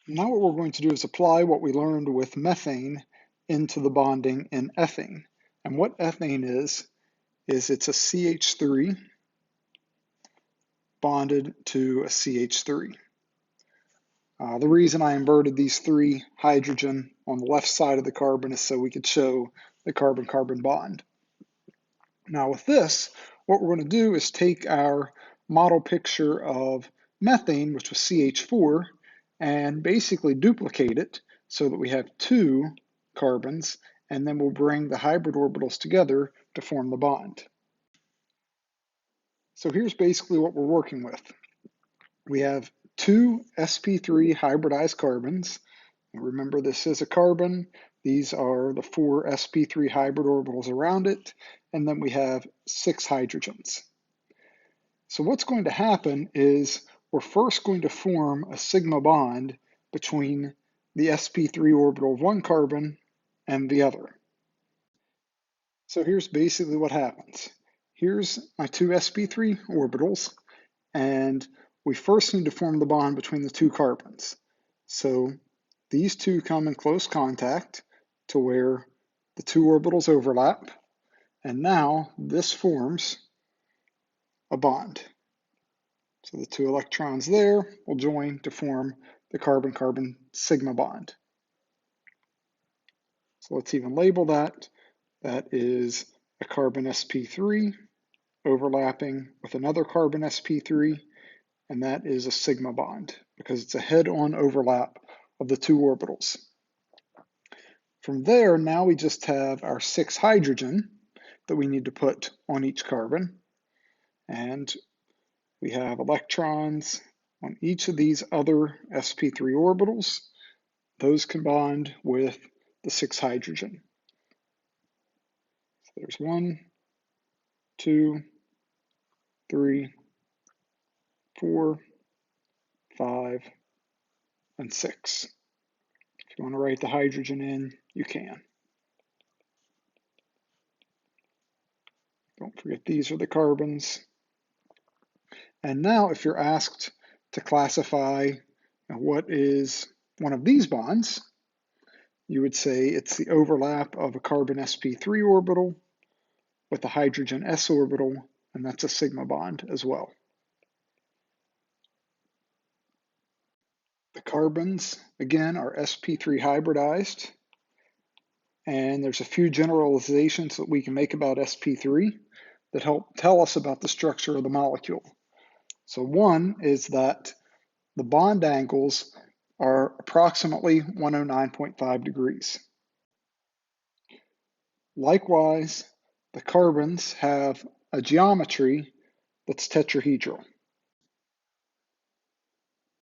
Now what we're going to do is apply what we learned with methane into the bonding in ethane. And what ethane is it's a CH3 bonded to a CH3. The reason I inverted these three hydrogen on the left side of the carbon is so we could show the carbon-carbon bond. Now with this, what we're going to do is take our model picture of methane, which was CH4, and basically duplicate it so that we have two carbons, and then we'll bring the hybrid orbitals together to form the bond. So here's basically what we're working with. We have two sp3 hybridized carbons. Remember, this is a carbon. These are the four sp3 hybrid orbitals around it, and then we have 6 hydrogens. So what's going to happen is we're first going to form a sigma bond between the sp3 orbital of one carbon and the other. So here's basically what happens. Here's my two sp3 orbitals, and we first need to form the bond between the two carbons. So these two come in close contact to where the two orbitals overlap, and now this forms a bond. So the two electrons there will join to form the carbon-carbon sigma bond. So let's even label that. That is a carbon sp3 overlapping with another carbon sp3, and that is a sigma bond because it's a head-on overlap of the two orbitals. From there, now we just have our 6 hydrogen that we need to put on each carbon, and we have electrons on each of these other sp3 orbitals. Those can bond with the 6 hydrogen. So there's 1, 2, 3, 4, 5, and 6. If you want to write the hydrogen in, you can. Don't forget these are the carbons. And now if you're asked to classify what is one of these bonds, you would say it's the overlap of a carbon sp3 orbital with a hydrogen s orbital, and that's a sigma bond as well. The carbons, again, are sp3 hybridized, and there's a few generalizations that we can make about sp3 that help tell us about the structure of the molecule. So one is that the bond angles are approximately 109.5 degrees. Likewise, the carbons have a geometry that's tetrahedral.